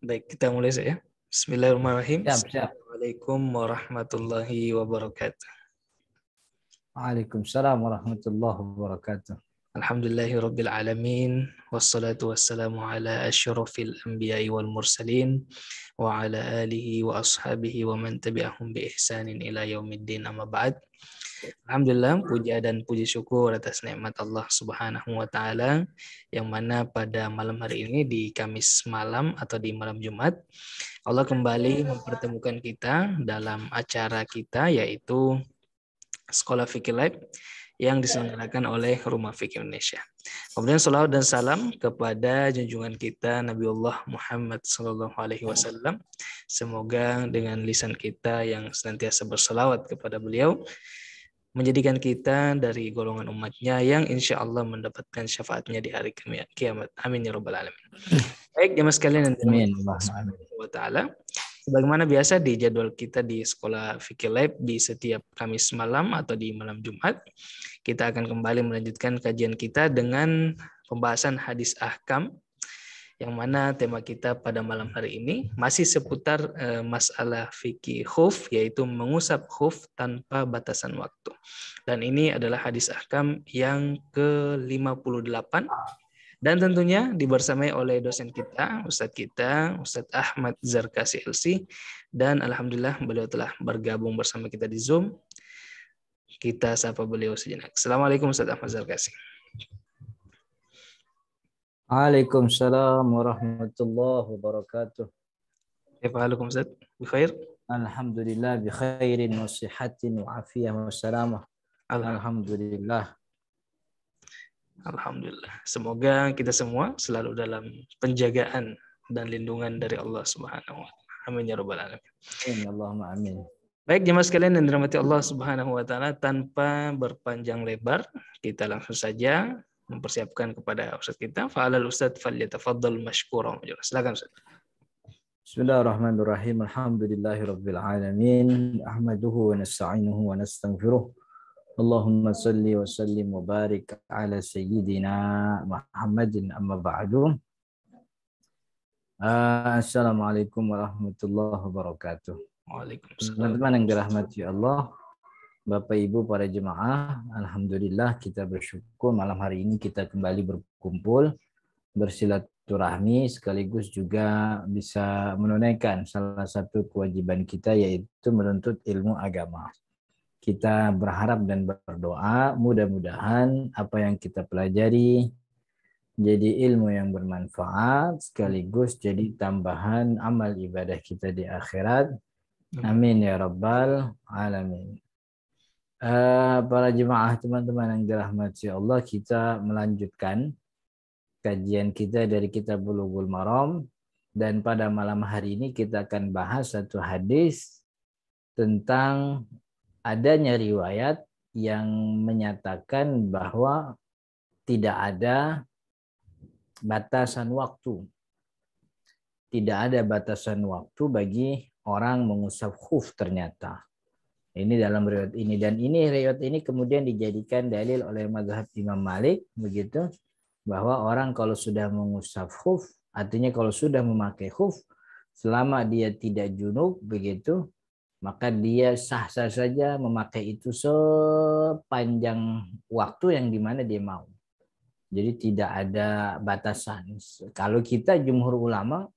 Baik, kita mulai saja. Bismillahirrahmanirrahim. Siap, siap. Assalamualaikum warahmatullahi wabarakatuh. Waalaikumsalam warahmatullahi wabarakatuh. Alhamdulillahirabbil alamin wassalatu wassalamu ala asyrafil anbiya'i wal mursalin wa ala alihi wa ashabihi wa man tabi'ahum bi ihsanin ila yaumiddin, amma ba'd. Alhamdulillah, puja dan puji syukur atas nikmat Allah Subhanahu wa taala yang mana pada malam hari ini di Kamis malam atau di malam Jumat Allah kembali mempertemukan kita dalam acara kita yaitu Sekolah Fikih Live yang diselenggarakan oleh Rumah Fikih Indonesia. Kemudian salawat dan salam kepada junjungan kita Nabiullah Muhammad SAW. Semoga dengan lisan kita yang senantiasa bersalawat kepada beliau menjadikan kita dari golongan umatnya yang insya Allah mendapatkan syafaatnya di hari kiamat. Amin ya rabbal alamin. Baik, jemaah sekalian yang dirahmati Allah Subhanahu wa taala. Sebagaimana biasa di jadwal kita di Sekolah Fikih Lab di setiap Kamis malam atau di malam Jumat, kita akan kembali melanjutkan kajian kita dengan pembahasan hadis ahkam, yang mana tema kita pada malam hari ini masih seputar masalah fikih khuf, yaitu mengusap khuf tanpa batasan waktu. Dan ini adalah hadis ahkam yang ke-58. Dan tentunya dibersamai oleh dosen kita, Ustadz Ahmad Zarkasi LC. Dan alhamdulillah beliau telah bergabung bersama kita di Zoom. Kita sapa beliau sejenak. Assalamualaikum Ustadz Ahmad Zarkasi. Waalaikumsalam warahmatullahi wabarakatuh. Kaifahalukum Ustadz? Bikhair? Alhamdulillah bi khairin wa sihatin wa afiyah wa salamah. Alhamdulillah. Alhamdulillah. Semoga kita semua selalu dalam penjagaan dan lindungan dari Allah Subhanahu wa taala. Amin ya rabbal alamin. Amin, Allahumma amin. Baik jemaah sekalian yang dirahmati Allah Subhanahu wa taala, tanpa berpanjang lebar, kita langsung saja mempersiapkan kepada ustaz kita. Fa'alal ustaz falyatafaddal mashkura. Silakan Ustaz. Bismillahirrahmanirrahim. Alhamdulillahirabbil alamin. Ahmaduhu wa nasta'inuhu wa nastaghfiruh. Allahumma salli wa sallim wa barik ala sayyidina Muhammadin amma ba'du. Assalamualaikum warahmatullahi wabarakatuh. Waalaikumsalam. Teman-teman yang dirahmati Allah, Bapak Ibu para jemaah, alhamdulillah kita bersyukur malam hari ini kita kembali berkumpul, bersilaturahmi, sekaligus juga bisa menunaikan salah satu kewajiban kita, yaitu menuntut ilmu agama. Kita berharap dan berdoa mudah-mudahan apa yang kita pelajari jadi ilmu yang bermanfaat sekaligus jadi tambahan amal ibadah kita di akhirat. Amin ya rabbal alamin. Para jemaah, teman-teman yang dirahmati Allah, kita melanjutkan kajian kita dari kitab Bulughul Maram, dan pada malam hari ini kita akan bahas satu hadis tentang adanya riwayat yang menyatakan bahwa tidak ada batasan waktu. Tidak ada batasan waktu bagi orang mengusap khuf ternyata. Ini dalam riwayat ini. Dan ini riwayat ini kemudian dijadikan dalil oleh mazhab Imam Malik, begitu, bahwa orang kalau sudah mengusap khuf, artinya kalau sudah memakai khuf, selama dia tidak junub, begitu, maka dia sah-sah saja memakai itu sepanjang waktu yang dimana dia mau. Jadi tidak ada batasan. Kalau kita jumhur ulama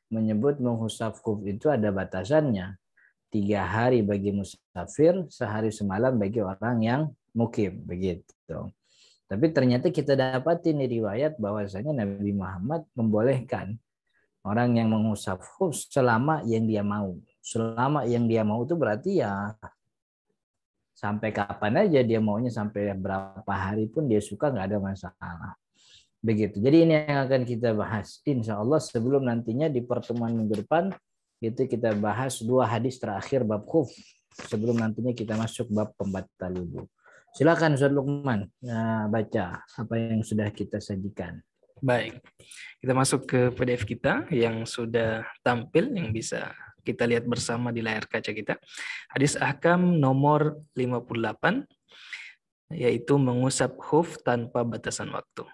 menyebut menghusap khuf itu ada batasannya. 3 hari bagi musafir, sehari semalam bagi orang yang mukim, begitu. Tapi ternyata kita dapatin di riwayat bahwasanya Nabi Muhammad membolehkan orang yang menghusap khuf selama yang dia mau. Selama yang dia mau itu berarti ya sampai kapan aja dia maunya, sampai berapa hari pun dia suka, nggak ada masalah. Begitu. Jadi ini yang akan kita bahas insya Allah sebelum nantinya di pertemuan minggu depan itu kita bahas 2 hadis terakhir bab khuf sebelum nantinya kita masuk bab pembatal wudu. Silakan Ustaz Lukman baca apa yang sudah kita sajikan. Baik, kita masuk ke PDF kita yang sudah tampil, yang bisa kita lihat bersama di layar kaca kita. Hadis ahkam nomor 58, yaitu mengusap khuf tanpa batasan waktu.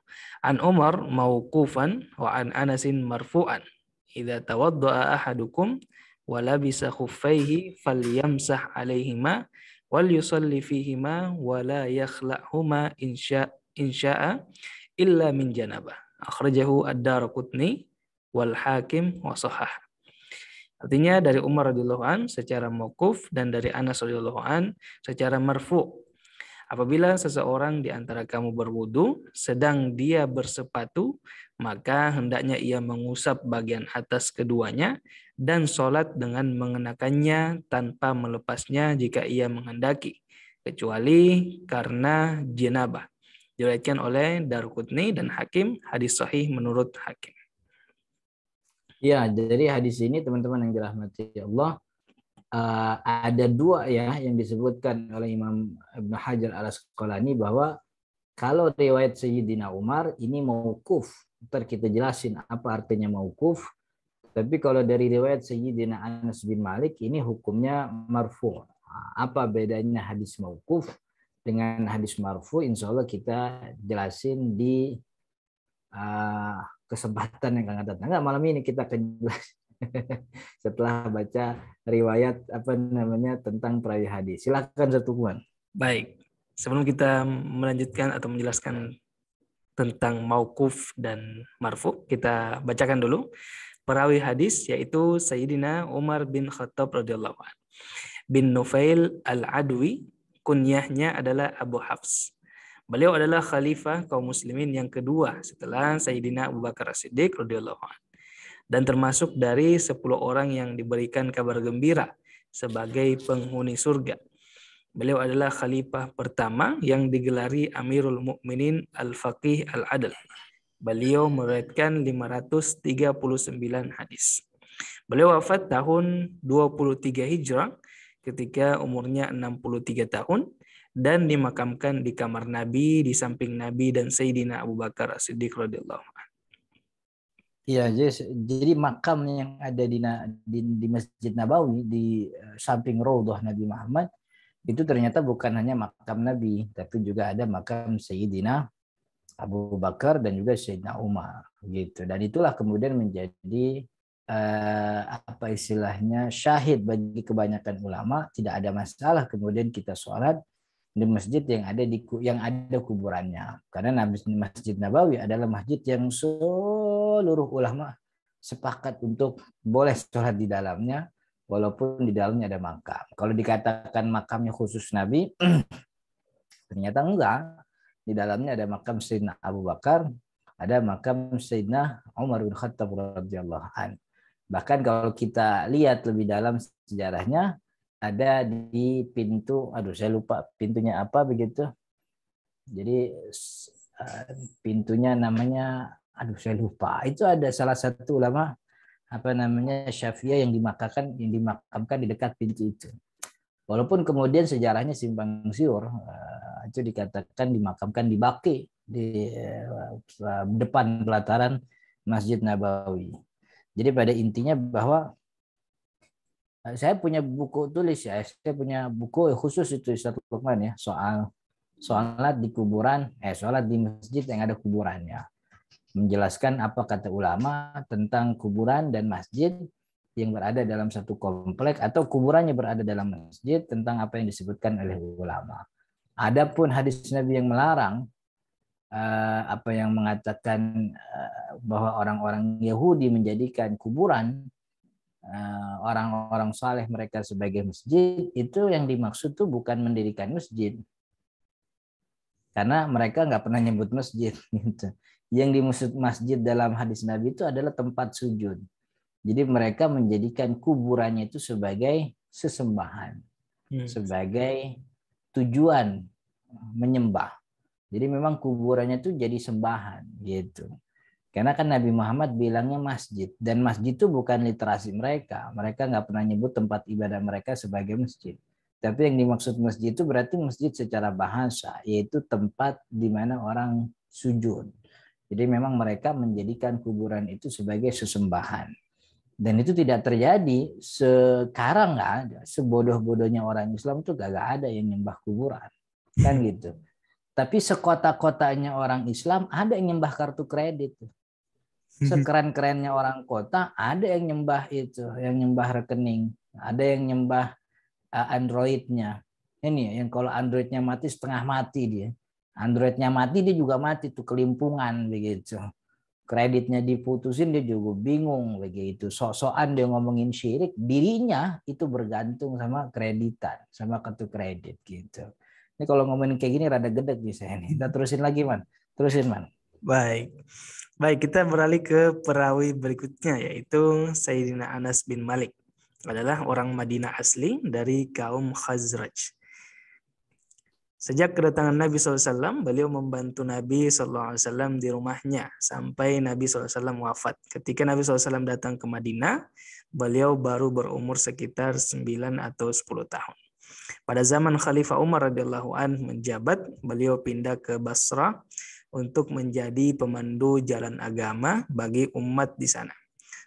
An Umar mauqufan wa an Anasin marfu'an. idza tawaddaa ahadukum wa labisa khuffaihi falyamsah 'alaihima wal yusalli fihima wa la yakhla'huma insya'a illa min janabah. Akhrajahu ad-Daraqutni wal Hakim wa shahhah. Artinya dari Umar radhiyallahu an secara mauquf dan dari Anas radhiyallahu an secara marfu. Apabila seseorang di antara kamu berwudu sedang dia bersepatu, maka hendaknya ia mengusap bagian atas keduanya dan sholat dengan mengenakannya tanpa melepasnya jika ia menghendaki, kecuali karena janabah. Diriwayatkan oleh Daraqutni dan Hakim, hadis sahih menurut Hakim. Ya, jadi hadis ini teman-teman yang dirahmati Allah, ada dua ya yang disebutkan oleh Imam Ibnu Hajar Al-Asqalani bahwa kalau riwayat Sayyidina Umar ini mauquf. Ntar kita jelasin apa artinya mauquf. Tapi kalau dari riwayat Sayyidina Anas bin Malik ini hukumnya marfu. Apa bedanya hadis mauquf dengan hadis marfu? Insya Allah kita jelasin di kesempatan yang akan datang. Enggak, malam ini kita akan jelas setelah baca riwayat tentang perawi hadis. Silakan Satu Kuman. Baik, sebelum kita melanjutkan atau menjelaskan tentang mauquf dan marfu, kita bacakan dulu perawi hadis, yaitu Sayyidina Umar bin Khattab radhiyallahu anhu bin Nufail al-Adwi, kunyahnya adalah Abu Hafs. Beliau adalah khalifah kaum muslimin yang kedua setelah Sayyidina Abu Bakar As-Siddiq radhiyallahu anhu dan termasuk dari 10 orang yang diberikan kabar gembira sebagai penghuni surga. Beliau adalah khalifah pertama yang digelari Amirul Mukminin Al-Faqih Al-Adl. Beliau meriwayatkan 539 hadis. Beliau wafat tahun 23 Hijrah ketika umurnya 63 tahun dan dimakamkan di kamar Nabi di samping Nabi dan Sayyidina Abu Bakar As-Siddiq radhiyallahu anhu. Iya, jadi makam yang ada di Masjid Nabawi di samping Raudhah Nabi Muhammad itu ternyata bukan hanya makam Nabi, tapi juga ada makam Sayyidina Abu Bakar dan juga Sayyidina Umar gitu. Dan itulah kemudian menjadi apa istilahnya syahid bagi kebanyakan ulama. Tidak ada masalah kemudian kita sholat di masjid yang ada kuburannya, karena Masjid Nabawi adalah masjid yang seluruh ulama sepakat untuk boleh sholat di dalamnya walaupun di dalamnya ada makam. Kalau dikatakan makamnya khusus Nabi, ternyata enggak. Di dalamnya ada makam Sayyidina Abu Bakar, ada makam Sayyidina Umar bin Khattab radhiyallahu anhu. Bahkan kalau kita lihat lebih dalam sejarahnya, ada di pintu, saya lupa pintunya apa begitu. Jadi pintunya namanya, saya lupa. Itu ada salah satu ulama Syafi'iyah yang dimakamkan di dekat pintu itu. Walaupun kemudian sejarahnya simpang siur, itu dikatakan dimakamkan di Baqi di depan pelataran Masjid Nabawi. Jadi pada intinya bahwa saya punya buku tulis ya, saya punya buku khusus itu Ustaz Lukman ya, soal sholat di kuburan, sholat di masjid yang ada kuburannya. Menjelaskan apa kata ulama tentang kuburan dan masjid yang berada dalam satu komplek atau kuburannya berada dalam masjid, tentang apa yang disebutkan oleh ulama. Adapun hadis Nabi yang melarang, apa yang mengatakan bahwa orang-orang Yahudi menjadikan kuburan orang-orang saleh mereka sebagai masjid, itu yang dimaksud tuh bukan mendirikan masjid, karena mereka nggak pernah nyebut masjid gitu. Yang dimaksud masjid dalam hadis Nabi itu adalah tempat sujud. Jadi mereka menjadikan kuburannya itu sebagai sesembahan, sebagai tujuan menyembah. Jadi memang kuburannya itu jadi sembahan gitu. Karena kan Nabi Muhammad bilangnya masjid, dan masjid itu bukan literasi mereka. Mereka nggak pernah nyebut tempat ibadah mereka sebagai masjid. Tapi yang dimaksud masjid itu berarti masjid secara bahasa, yaitu tempat di mana orang sujud. Jadi memang mereka menjadikan kuburan itu sebagai sesembahan. Dan itu tidak terjadi sekarang, nggak ada. Sebodoh-bodohnya orang Islam itu gak ada yang nyembah kuburan. Kan gitu. Tapi sekota-kotanya orang Islam ada yang nyembah kartu kredit. sekeren-kerennya orang kota, ada yang nyembah itu, yang nyembah rekening, ada yang nyembah Androidnya. Ini yang kalau Androidnya mati setengah mati dia. Androidnya mati dia juga mati tuh, kelimpungan begitu. Kreditnya diputusin dia juga bingung begitu. Sok-sokan dia ngomongin syirik, dirinya itu bergantung sama kreditan, sama kartu kredit gitu. Ini kalau ngomongin kayak gini rada gedek bisa ini. Kita terusin lagi, Man. Terusin, Man. Baik. Baik, kita beralih ke perawi berikutnya, yaitu Sayyidina Anas bin Malik. Adalah orang Madinah asli dari kaum Khazraj. Sejak kedatangan Nabi SAW, beliau membantu Nabi SAW di rumahnya sampai Nabi SAW wafat. Ketika Nabi SAW datang ke Madinah, beliau baru berumur sekitar 9 atau 10 tahun. Pada zaman Khalifah Umar radhiyallahu an menjabat, beliau pindah ke Basrah untuk menjadi pemandu jalan agama bagi umat di sana.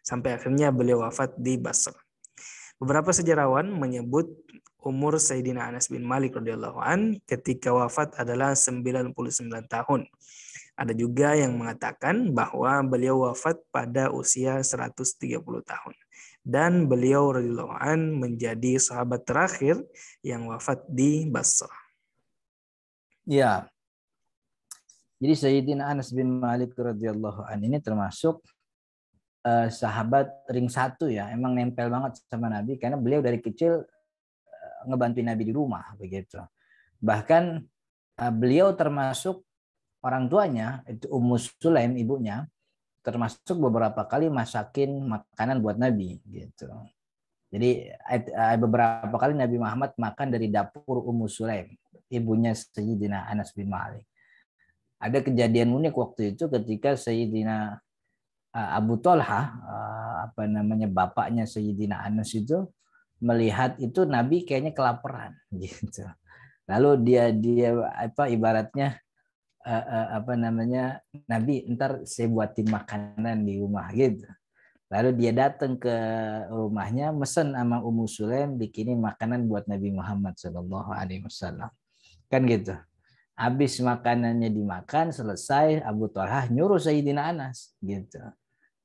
Sampai akhirnya beliau wafat di Basrah. Beberapa sejarawan menyebut umur Sayyidina Anas bin Malik radhiyallahu an ketika wafat adalah 99 tahun. Ada juga yang mengatakan bahwa beliau wafat pada usia 130 tahun. Dan beliau radhiyallahu an menjadi sahabat terakhir yang wafat di Basrah. Ya. Jadi Sayyidina Anas bin Malik radhiyallahu an ini termasuk sahabat ring satu ya, emang nempel banget sama Nabi karena beliau dari kecil ngebantuin Nabi di rumah begitu. Bahkan beliau termasuk orang tuanya itu Ummu Sulaim, ibunya, termasuk beberapa kali masakin makanan buat Nabi gitu. Jadi beberapa kali Nabi Muhammad makan dari dapur Ummu Sulaim, ibunya Sayyidina Anas bin Malik. Ada kejadian unik waktu itu ketika Sayyidina Abu Thalha, bapaknya Sayyidina Anas itu melihat itu Nabi kayaknya kelaparan gitu. Lalu dia ibaratnya Nabi ntar saya buatin makanan di rumah gitu. Lalu dia datang ke rumahnya, mesen sama Ummu Sulaim bikinin makanan buat Nabi Muhammad SAW. Kan gitu. Habis makanannya dimakan, selesai, Abu Thalha nyuruh Sayyidina Anas gitu.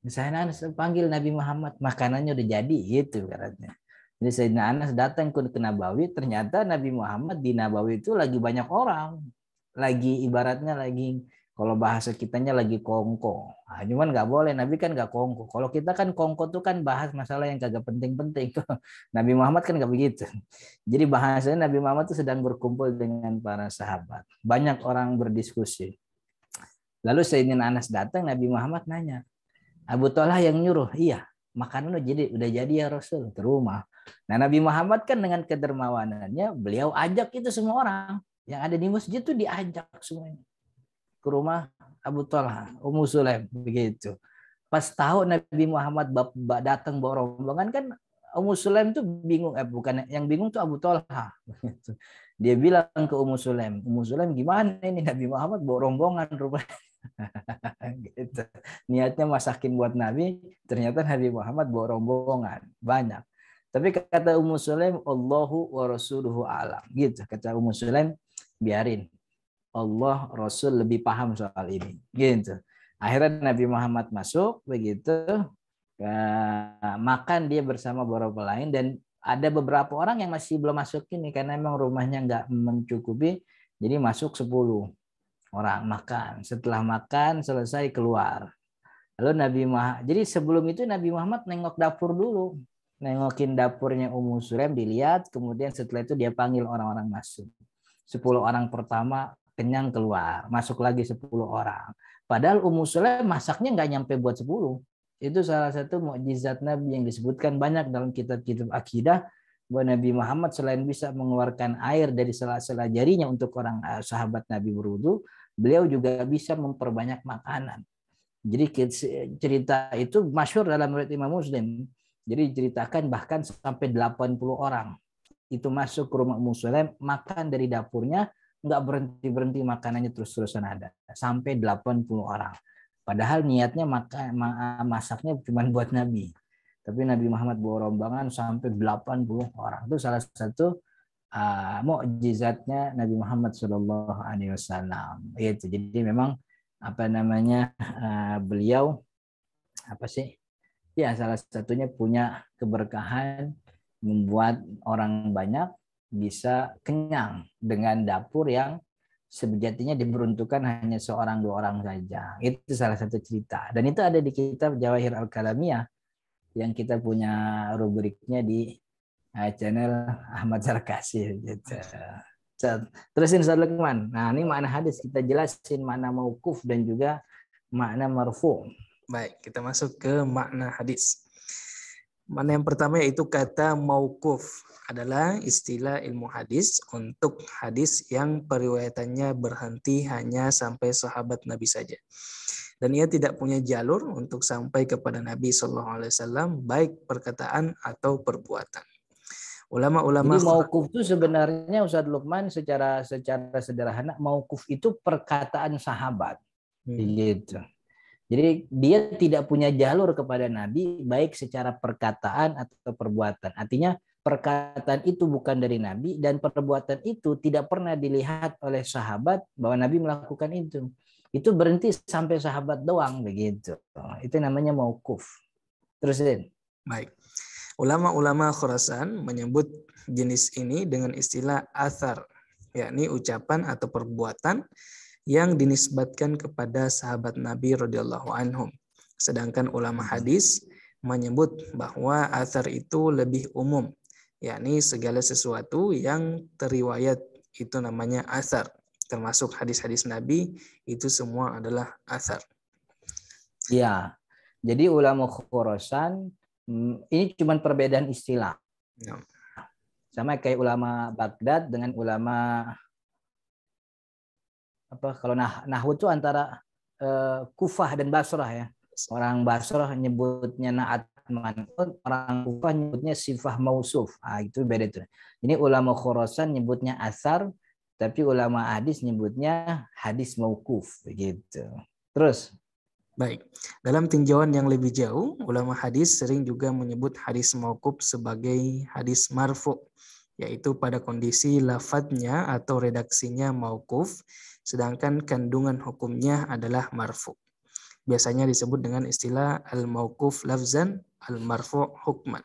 Sayyidina Anas panggil Nabi Muhammad, makanannya udah jadi gitu katanya. Jadi Sayyidina Anas datang ke Nabawi, ternyata Nabi Muhammad di Nabawi itu lagi banyak orang. Lagi ibaratnya lagi, kalau bahasa kitanya lagi kongko. Nah, cuman nggak boleh, Nabi kan nggak kongko. Kalau kita kan kongko tuh kan bahas masalah yang kagak penting-penting. Nabi Muhammad kan nggak begitu. Jadi bahasanya Nabi Muhammad tuh sedang berkumpul dengan para sahabat. Banyak orang berdiskusi. Lalu Sayyidina Anas datang, Nabi Muhammad nanya, Abu Thalha yang nyuruh, iya, makanan udah jadi ya Rasul ke rumah. Nah Nabi Muhammad kan dengan kedermawanannya, beliau ajak itu semua orang yang ada di masjid tuh diajak semuanya ke rumah Abu Thalha, Ummu Sulaim begitu. Pas tahu Nabi Muhammad datang bawa rombongan kan Ummu Sulaim tuh bingung, bukan yang bingung tuh Abu Thalha. Dia bilang ke Ummu Sulaim, Ummu Sulaim gimana ini Nabi Muhammad bawa rombongan rupanya. Gitu. Niatnya masakin buat Nabi, ternyata Nabi Muhammad bawa rombongan banyak. Tapi kata Ummu Sulaim, Allahu wa rasuluhu a'lam. Gitu kata Ummu Sulaim, biarin. Allah Rasul lebih paham soal ini. Gitu. Akhirnya Nabi Muhammad masuk begitu, makan dia bersama beberapa lain, dan ada beberapa orang yang masih belum masuk ini karena memang rumahnya nggak mencukupi, jadi masuk 10 orang makan. Setelah makan selesai keluar. Lalu Nabi Muhammad, jadi sebelum itu Nabi Muhammad nengok dapur dulu. Nengokin dapurnya Ummu Sulaim dilihat, kemudian setelah itu dia panggil orang-orang masuk. 10 orang pertama kenyang keluar, masuk lagi 10 orang. Padahal Ummu Sulaim masaknya nggak nyampe buat 10. Itu salah satu mukjizat Nabi yang disebutkan banyak dalam kitab-kitab akidah, bahwa Nabi Muhammad selain bisa mengeluarkan air dari sela-sela jarinya untuk orang sahabat Nabi berwudu, beliau juga bisa memperbanyak makanan. Jadi cerita itu masyhur dalam riwayat Imam Muslim. Jadi diceritakan bahkan sampai 80 orang itu masuk ke rumah Ummu Sulaim, makan dari dapurnya, nggak berhenti-berhenti makanannya terus-terusan ada. Sampai 80 orang. Padahal niatnya masaknya cuma buat Nabi. Tapi Nabi Muhammad bawa rombongan sampai 80 orang. Itu salah satu mukjizatnya Nabi Muhammad SAW. Itu. Jadi memang beliau apa sih? Ya, salah satunya punya keberkahan membuat orang banyak bisa kenyang dengan dapur yang sejatinya diperuntukkan hanya seorang dua orang saja. Itu salah satu cerita. Dan itu ada di kitab Jawahir Al-Kalamiyah yang kita punya rubriknya di channel Ahmad Zarkasi gitu. Terusin Ustaz Lukman. Nah, ini makna hadis, kita jelasin makna mauquf dan juga makna marfu. Baik, kita masuk ke makna hadis. Makna yang pertama yaitu kata mauquf adalah istilah ilmu hadis untuk hadis yang periwayatannya berhenti hanya sampai sahabat Nabi saja. Dan ia tidak punya jalur untuk sampai kepada Nabi SAW, baik perkataan atau perbuatan. Ulama-ulama Jadi mauquf itu sebenarnya Ustaz Lukman secara sederhana, mauquf itu perkataan sahabat. Gitu. Jadi dia tidak punya jalur kepada Nabi baik secara perkataan atau perbuatan. Artinya perkataan itu bukan dari Nabi dan perbuatan itu tidak pernah dilihat oleh sahabat bahwa Nabi melakukan itu. Itu berhenti sampai sahabat doang begitu. Itu namanya mauquf. Terusin. Baik. Ulama-ulama Khurasan menyebut jenis ini dengan istilah athar, yakni ucapan atau perbuatan yang dinisbatkan kepada sahabat Nabi radhiyallahu anhum. Sedangkan ulama hadis menyebut bahwa athar itu lebih umum, yakni segala sesuatu yang teriwayat itu namanya athar. Termasuk hadis-hadis Nabi itu semua adalah athar. Ya, jadi ulama Khurasan ini cuma perbedaan istilah. Ya. Sama kayak ulama Baghdad dengan ulama apa, kalau nahwu itu antara Kufah dan Basrah ya. Orang Basrah nyebutnya na'at man'ut, orang Kufah nyebutnya sifah mausuf. Itu beda itu. Ini ulama Khurasan nyebutnya asar, tapi ulama hadis nyebutnya hadis mauquf begitu. Terus baik, dalam tinjauan yang lebih jauh, ulama hadis sering juga menyebut hadis mauquf sebagai hadis marfu, yaitu pada kondisi lafadznya atau redaksinya mauquf, sedangkan kandungan hukumnya adalah marfu. Biasanya disebut dengan istilah al-mauquf lafzan, al-marfu hukman.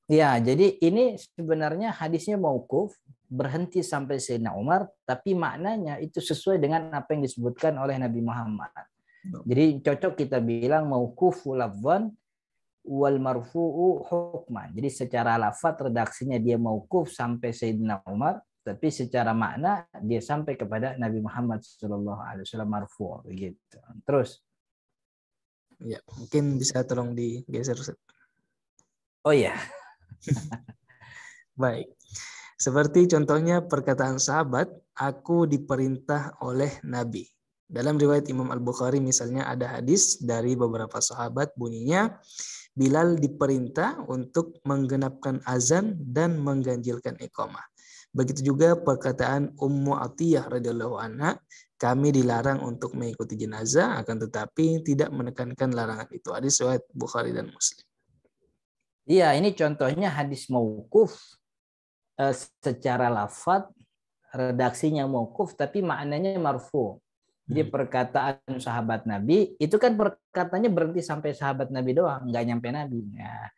Ya, jadi ini sebenarnya hadisnya mauquf, berhenti sampai Sayyidina Umar, tapi maknanya itu sesuai dengan apa yang disebutkan oleh Nabi Muhammad. Jadi cocok kita bilang mauqufu lafzan wal marfu'u hukman. Jadi secara lafaz redaksinya dia mauquf sampai Sayyidina Umar, tapi secara makna dia sampai kepada Nabi Muhammad SAW marfu' begitu. Terus ya, mungkin bisa tolong digeser. Oh ya. Baik. Seperti contohnya perkataan sahabat, aku diperintah oleh Nabi. Dalam riwayat Imam Al-Bukhari misalnya ada hadis dari beberapa sahabat bunyinya, Bilal diperintah untuk menggenapkan azan dan mengganjilkan iqamah. Begitu juga perkataan Ummu Atiyah radhiyallahu anha, kami dilarang untuk mengikuti jenazah akan tetapi tidak menekankan larangan itu. Hadis riwayat Bukhari dan Muslim. Iya, ini contohnya hadis mauquf secara lafaz redaksinya mauquf tapi maknanya marfu. Jadi perkataan sahabat Nabi itu kan perkataannya berhenti sampai sahabat Nabi doang, nggak nyampe Nabi. Nah,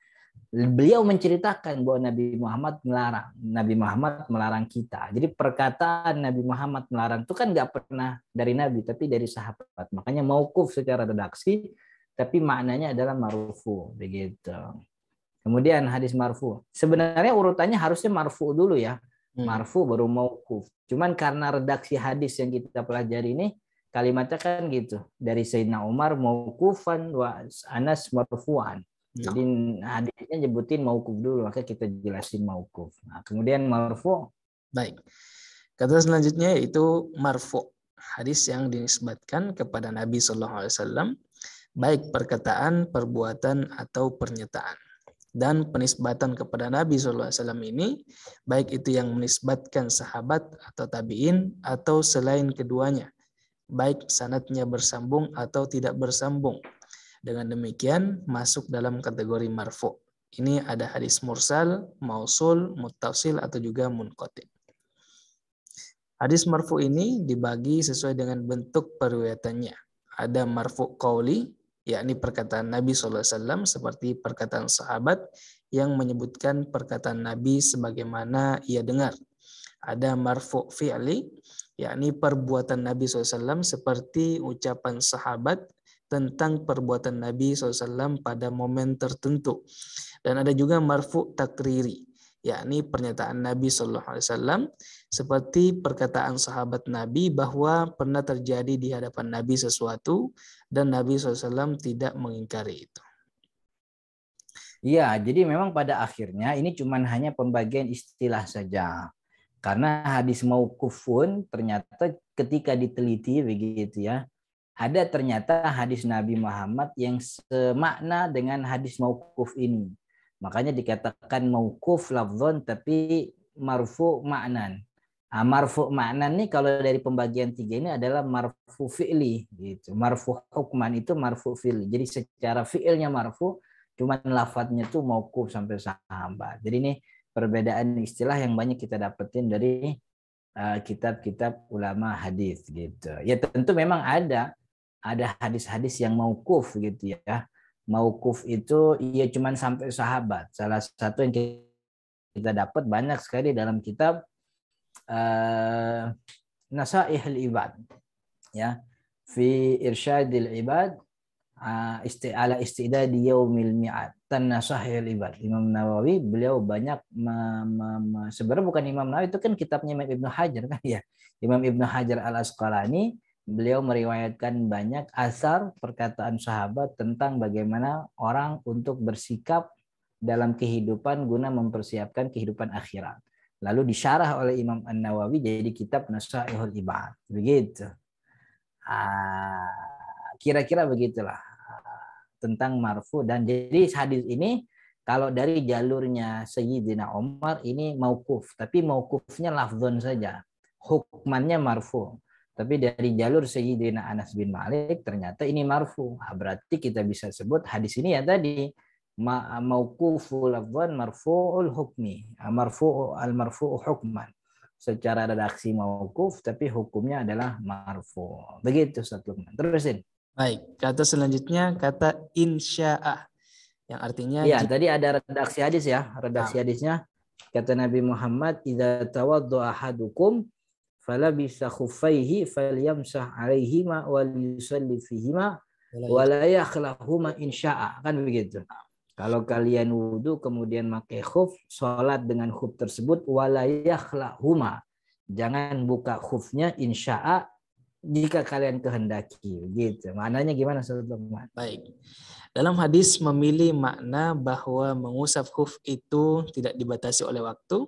beliau menceritakan bahwa Nabi Muhammad melarang kita. Jadi perkataan Nabi Muhammad melarang itu kan nggak pernah dari Nabi tapi dari sahabat. Makanya mauquf secara redaksi tapi maknanya adalah marfu begitu. Kemudian hadis marfu. Sebenarnya urutannya harusnya marfu dulu ya. Marfu baru mauquf. Cuman karena redaksi hadis yang kita pelajari ini kalimatnya kan gitu. Dari Sayyidina Umar mauqufan wa Anas marfu'an. Jadi hadisnya nyebutin mauquf dulu, maka kita jelasin mauquf. Nah, kemudian marfu. Baik. Kata selanjutnya yaitu marfu. Hadis yang dinisbatkan kepada Nabi SAW, baik perkataan, perbuatan, atau pernyataan. Dan penisbatan kepada Nabi SAW ini, baik itu yang menisbatkan sahabat atau tabi'in atau selain keduanya, baik sanadnya bersambung atau tidak bersambung. Dengan demikian masuk dalam kategori marfu. Ini ada hadis mursal, mausul, muttasil atau juga munqati. Hadis marfu ini dibagi sesuai dengan bentuk periwayatannya. Ada marfu qauli, yakni perkataan Nabi SAW seperti perkataan sahabat yang menyebutkan perkataan Nabi sebagaimana ia dengar. Ada marfu' fi'li, yakni perbuatan Nabi SAW seperti ucapan sahabat tentang perbuatan Nabi SAW pada momen tertentu. Dan ada juga marfu' takriri, yakni pernyataan Nabi SAW seperti perkataan sahabat Nabi bahwa pernah terjadi di hadapan Nabi sesuatu dan Nabi SAW tidak mengingkari itu. Iya, jadi memang pada akhirnya ini cuman hanya pembagian istilah saja. Karena hadis mauquf pun ternyata ketika diteliti begitu ya, ada ternyata hadis Nabi Muhammad yang semakna dengan hadis mauquf ini. Makanya dikatakan mauquf lafzon tapi marfu ma'nan. Nah, marfu ma'nan nih kalau dari pembagian 3 ini adalah marfu fi'li gitu. Marfu hukman itu marfu fi'li. Jadi secara fi'ilnya marfu, cuman lafadznya tuh mauquf sampai sahabat. Jadi ini perbedaan istilah yang banyak kita dapetin dari kitab-kitab ulama hadis gitu. Ya tentu memang ada hadis-hadis yang mauquf gitu ya. Mauquf itu ya cuman sampai sahabat. Salah satu yang kita dapat banyak sekali dalam kitab Nasaihul Ibad ya, fi irsyadil ibad ala istidadi yaumil mi'ad Nasaihul Ibad. Imam Nawawi beliau banyak sebenarnya bukan Imam Nawawi, itu kan kitabnya Imam Ibnu Hajar kan ya. Imam Ibnu Hajar Al-Asqalani beliau meriwayatkan banyak asar perkataan sahabat tentang bagaimana orang untuk bersikap dalam kehidupan guna mempersiapkan kehidupan akhirat. Lalu disyarah oleh Imam An-Nawawi jadi kitab Nasaihul Ibad. Begitu. Kira-kira begitulah tentang marfu. Dan jadi hadis ini kalau dari jalurnya Sayyidina Umar ini mauquf, tapi mauqufnya lafzon saja, hukmannya marfu. Tapi dari jalur Sayyidina Anas bin Malik ternyata ini marfu. Berarti kita bisa sebut hadis ini ya tadi mauqufu lafzan marfu'ul hukmi, marfu'u hukman. Secara redaksi mauquf tapi hukumnya adalah marfu. Begitu Ustaz Lukman. Terusin. Baik, kata selanjutnya kata insya'a yang artinya ya tadi ada redaksi hadis ya. Redaksi hadisnya kata Nabi Muhammad, idza tawaddaa ahadukum falabisa khuffaihi falyamsah alaihima wal yusalli fihima wa la yakhlahuma insya'a, kan begitu. Kalau kalian wudu kemudian pakai khuf, sholat dengan khuf tersebut wala yakhlahuma, jangan buka khufnya insya'a jika kalian kehendaki, gitu. Maknanya gimana Ustaz Lukman? Baik. Dalam hadis memilih makna bahwa mengusap khuf itu tidak dibatasi oleh waktu,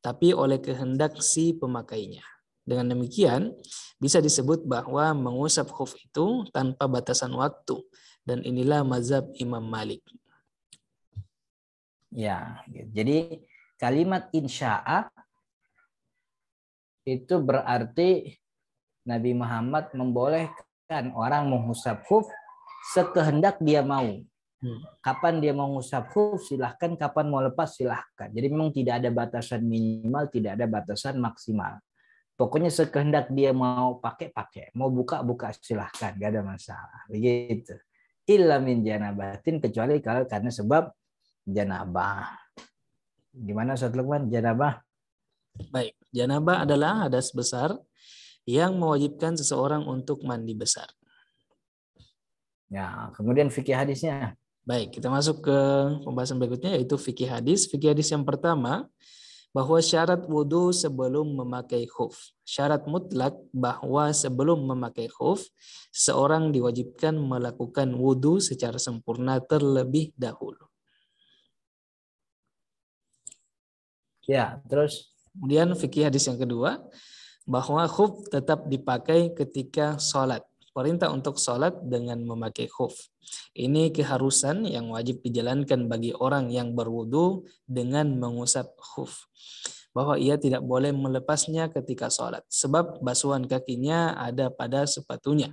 tapi oleh kehendak si pemakainya. Dengan demikian, bisa disebut bahwa mengusap khuf itu tanpa batasan waktu, dan inilah mazhab Imam Malik. Ya, jadi kalimat insya'a itu berarti Nabi Muhammad membolehkan orang mengusap khuf sekehendak dia mau. Kapan dia mau mengusap khuf silahkan, kapan mau lepas silahkan. Jadi memang tidak ada batasan minimal, tidak ada batasan maksimal. Pokoknya sekehendak dia mau pakai, mau buka silahkan, gak ada masalah. Begitu. Illa min janabatin, kecuali kalau karena sebab janabah. Gimana Ustaz Lukman janabah? Baik, janabah adalah hadas besar yang mewajibkan seseorang untuk mandi besar. Ya, kemudian fikih hadisnya. Baik, kita masuk ke pembahasan berikutnya yaitu fikih hadis. Fikih hadis yang pertama, bahwa syarat wudhu sebelum memakai khuf. Syarat mutlak bahwa sebelum memakai khuf, seorang diwajibkan melakukan wudhu secara sempurna terlebih dahulu. Ya, terus kemudian fikih hadis yang kedua, bahwa khuf tetap dipakai ketika sholat. Perintah untuk sholat dengan memakai khuf. Ini keharusan yang wajib dijalankan bagi orang yang berwudu dengan mengusap khuf. Bahwa ia tidak boleh melepasnya ketika sholat. Sebab basuhan kakinya ada pada sepatunya.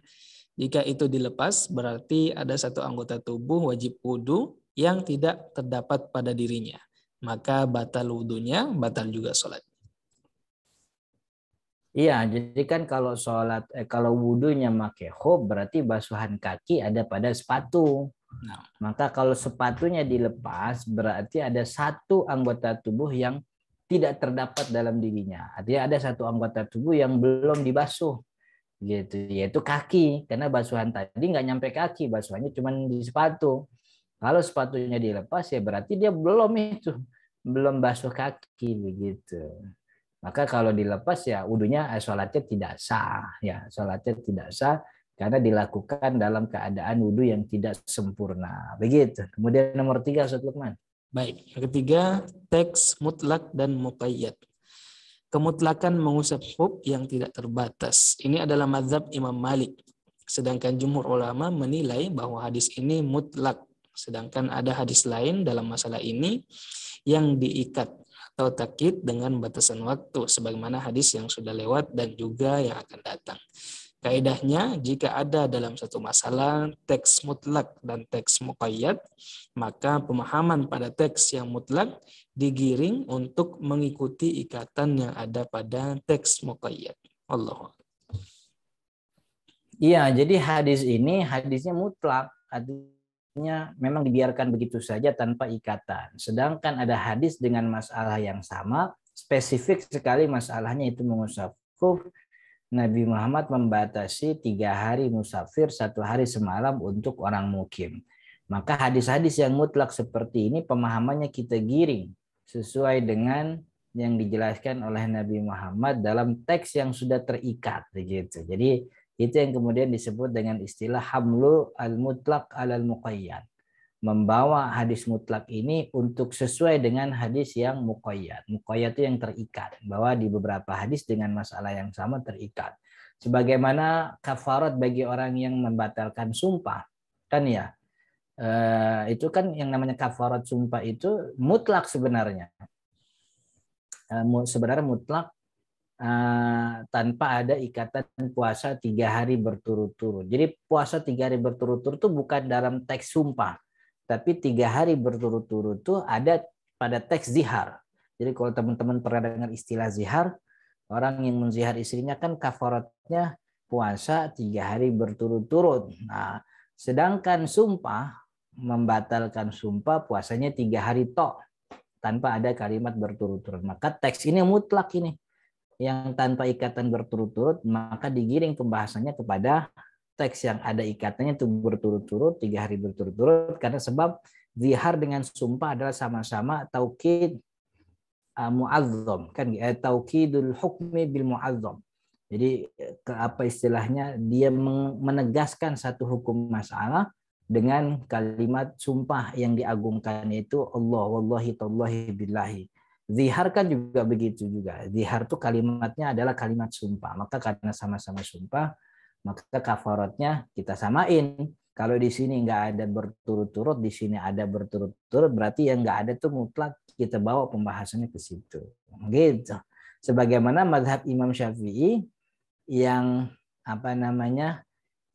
Jika itu dilepas, berarti ada satu anggota tubuh wajib wudu yang tidak terdapat pada dirinya. Maka batal wudunya, batal juga sholat. Iya, jadi kan kalau kalau wudhunya pakai khuf berarti basuhan kaki ada pada sepatu. Nah, Maka kalau sepatunya dilepas berarti ada satu anggota tubuh yang tidak terdapat dalam dirinya. Artinya ada satu anggota tubuh yang belum dibasuh gitu, yaitu kaki. Karena basuhan tadi nggak nyampe kaki, basuhannya cuma di sepatu. Kalau sepatunya dilepas ya berarti dia belum basuh kaki begitu. Maka kalau dilepas ya wudhunya sholatnya tidak sah ya, sholatnya tidak sah karena dilakukan dalam keadaan wudhu yang tidak sempurna begitu. Kemudian nomor 3 Ustaz Lukman. baik. Yang ketiga, teks mutlak dan muqayyad. Kemutlakan mengusap khuf yang tidak terbatas. Ini adalah mazhab Imam Malik. Sedangkan jumhur ulama menilai bahwa hadis ini mutlak. Sedangkan ada hadis lain dalam masalah ini yang diikat atau takkid dengan batasan waktu sebagaimana hadis yang sudah lewat dan juga yang akan datang. Kaidahnya, jika ada dalam satu masalah teks mutlak dan teks muqayyad, maka pemahaman pada teks yang mutlak digiring untuk mengikuti ikatan yang ada pada teks muqayyad. Allah. Iya, jadi hadisnya mutlak, artinya memang dibiarkan begitu saja tanpa ikatan. Sedangkan ada hadis dengan masalah yang sama, spesifik sekali masalahnya itu mengusap khuf. Nabi Muhammad membatasi 3 hari musafir, 1 hari semalam untuk orang mukim. Maka hadis-hadis yang mutlak seperti ini pemahamannya kita giring sesuai dengan yang dijelaskan oleh Nabi Muhammad dalam teks yang sudah terikat begitu. Jadi itu yang kemudian disebut dengan istilah hamlu al-mutlaq alal muqayyad. Membawa hadis mutlak ini untuk sesuai dengan hadis yang muqayyad. Muqayyad itu yang terikat, bahwa di beberapa hadis dengan masalah yang sama terikat. Sebagaimana kafarat bagi orang yang membatalkan sumpah, kan ya, itu kan yang namanya kafarat sumpah itu mutlak sebenarnya. Sebenarnya mutlak tanpa ada ikatan puasa 3 hari berturut-turut. Jadi puasa 3 hari berturut-turut itu bukan dalam teks sumpah, tapi 3 hari berturut-turut itu ada pada teks zihar. Jadi kalau teman-teman pernah dengar istilah zihar, orang yang menzihar istrinya kan kafaratnya puasa 3 hari berturut-turut. Nah, sedangkan sumpah, membatalkan sumpah puasanya 3 hari tok tanpa ada kalimat berturut-turut. Maka teks ini mutlak ini, yang tanpa ikatan berturut-turut, maka digiring pembahasannya kepada teks yang ada ikatannya itu berturut-turut 3 hari berturut-turut, karena sebab zihar dengan sumpah adalah sama-sama taukid muazzam, kan taukidul hukmi bil muazzam. Jadi apa istilahnya, dia menegaskan satu hukum masalah dengan kalimat sumpah yang diagungkan itu Allah wallahi tallahi billahi. Zihar kan juga begitu juga. Zihar itu kalimatnya adalah kalimat sumpah. Maka karena sama-sama sumpah, maka kafaratnya kita samain. Kalau di sini nggak ada berturut-turut, di sini ada berturut-turut, berarti yang nggak ada tuh mutlak, kita bawa pembahasannya ke situ. Gitu. Sebagaimana mazhab Imam Syafi'i yang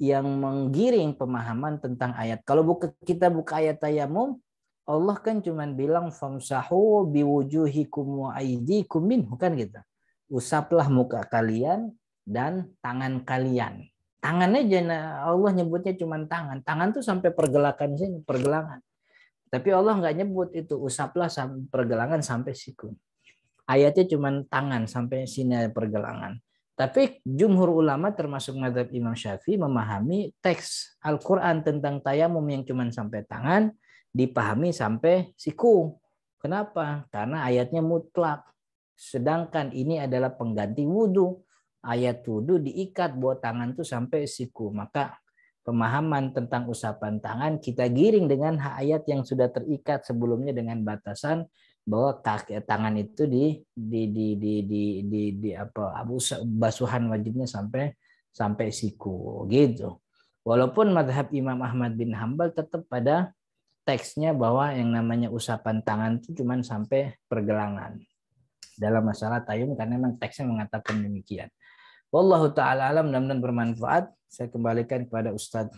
yang menggiring pemahaman tentang ayat. Kalau kita buka ayat tayamum, Allah kan cuma bilang famsahu biwujuhikum wa aydikum minhu, kan gitu. Usaplah muka kalian dan tangan kalian. Tangannya Allah nyebutnya cuma tangan. Tangan tuh sampai pergelangan sini, pergelangan. Tapi Allah nggak nyebut itu, usaplah sampai pergelangan sampai siku. Ayatnya cuma tangan sampai sini pergelangan. Tapi jumhur ulama termasuk mazhab Imam Syafi'i memahami teks Al-Quran tentang tayamum yang cuma sampai tangan dipahami sampai siku. Kenapa? Karena ayatnya mutlak. Sedangkan ini adalah pengganti wudhu. Ayat wudhu diikat buat tangan itu sampai siku. Maka pemahaman tentang usapan tangan kita giring dengan ayat yang sudah terikat sebelumnya dengan batasan bahwa tangan itu basuhan wajibnya sampai siku gitu. Walaupun mazhab Imam Ahmad bin Hambal tetap pada teksnya bahwa yang namanya usapan tangan itu cuma sampai pergelangan dalam masalah tayamum, karena memang teksnya mengatakan demikian. Wallahu taala alam, mudah-mudahan bermanfaat. Saya kembalikan kepada Ustadz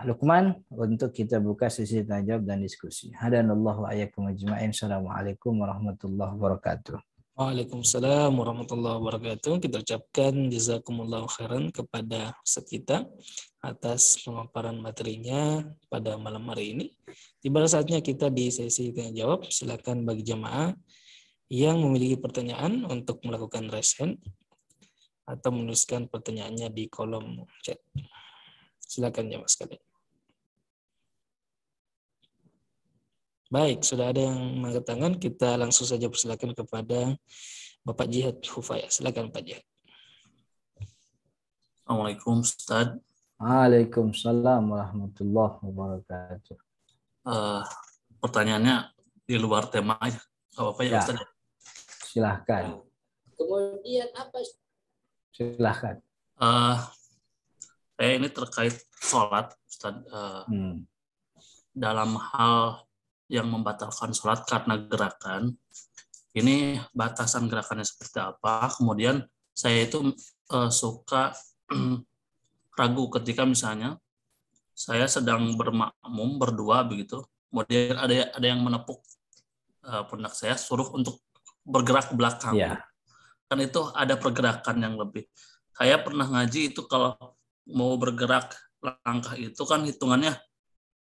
Lukman untuk kita buka sesi tanya jawab dan diskusi. Hadanallahu wa iyyakum ajma'in. Assalamualaikum warahmatullahi wabarakatuh. Waalaikumsalam warahmatullahi wabarakatuh. Kita ucapkan jazakumullahu khairan kepada Ustaz kita atas pemaparan materinya pada malam hari ini. Tiba saatnya kita di sesi tanya jawab. Silakan bagi jamaah yang memiliki pertanyaan untuk melakukan raise hand atau menuliskan pertanyaannya di kolom chat. Silakan jamaah sekalian. Baik, sudah ada yang mengangkat tangan. Kita langsung saja persilakan kepada Bapak Jihad Hufaya. Silakan Pak Jihad. Assalamualaikum Ustaz. Waalaikumsalam warahmatullahi wabarakatuh. Pertanyaannya di luar tema aja. Apa ya Ustaz? Silahkan. Kemudian apa? Silahkan. Saya ini terkait sholat Ustaz. Dalam hal yang membatalkan sholat karena gerakan, ini batasan gerakannya seperti apa? Kemudian saya itu suka ragu ketika misalnya saya sedang bermakmum berdua begitu, kemudian ada yang menepuk pundak saya, suruh untuk bergerak ke belakang. Ya. Kan itu ada pergerakan yang lebih. Saya pernah ngaji itu kalau mau bergerak langkah itu kan hitungannya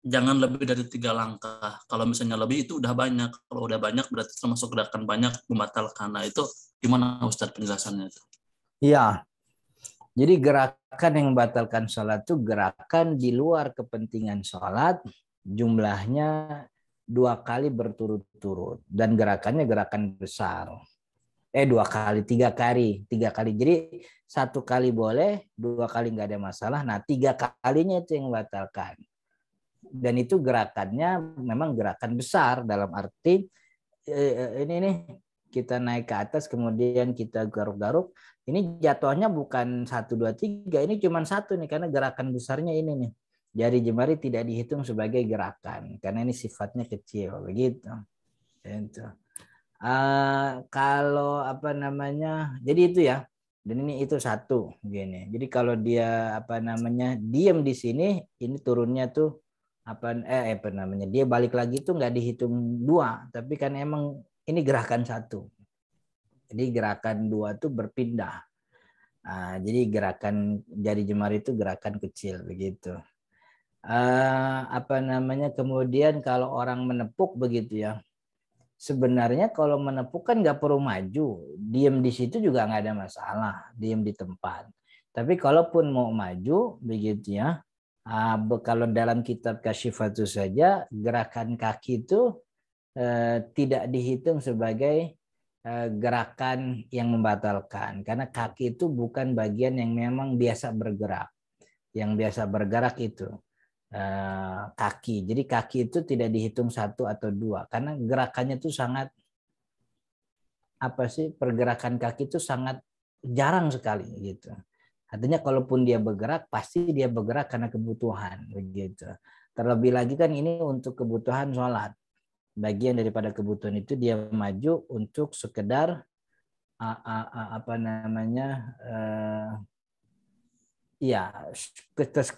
jangan lebih dari 3 langkah. Kalau misalnya lebih itu udah banyak. Kalau udah banyak berarti termasuk gerakan banyak membatalkan. Nah itu gimana Ustadz penjelasannya itu? Iya. Jadi gerakan yang membatalkan sholat itu gerakan di luar kepentingan sholat. Jumlahnya 2 kali berturut-turut. Dan gerakannya gerakan besar. 2 kali, 3 kali. 3 kali. Jadi 1 kali boleh, 2 kali nggak ada masalah. Nah 3 kalinya itu yang membatalkan. Dan itu gerakannya memang gerakan besar dalam arti ini kita naik ke atas kemudian kita garuk-garuk, ini jatuhnya bukan 1, 2, 3, ini cuma 1 nih karena gerakan besarnya ini nih. Jari jemari tidak dihitung sebagai gerakan karena ini sifatnya kecil begitu. Itu. Kalau apa namanya, jadi itu ya. Dan ini itu 1 gini. Jadi kalau dia apa namanya diam di sini, ini turunnya tuh apa namanya dia balik lagi tuh nggak dihitung 2, tapi kan emang ini gerakan 1. Jadi gerakan 2 tuh berpindah. Jadi gerakan jari jemari itu gerakan kecil begitu. Apa namanya kemudian kalau orang menepuk begitu ya. Sebenarnya kalau menepuk kan nggak perlu maju, diam di situ juga nggak ada masalah, diam di tempat. Tapi kalaupun mau maju begitu ya. Kalau dalam kitab Kasyifatus saja gerakan kaki itu tidak dihitung sebagai gerakan yang membatalkan karena kaki itu bukan bagian yang memang biasa bergerak. Yang biasa bergerak itu kaki. Jadi kaki itu tidak dihitung 1 atau 2 karena gerakannya itu sangat pergerakan kaki itu sangat jarang sekali gitu. Artinya kalaupun dia bergerak, pasti dia bergerak karena kebutuhan. Begitu. Terlebih lagi kan ini untuk kebutuhan sholat. Bagian daripada kebutuhan itu dia maju untuk sekedar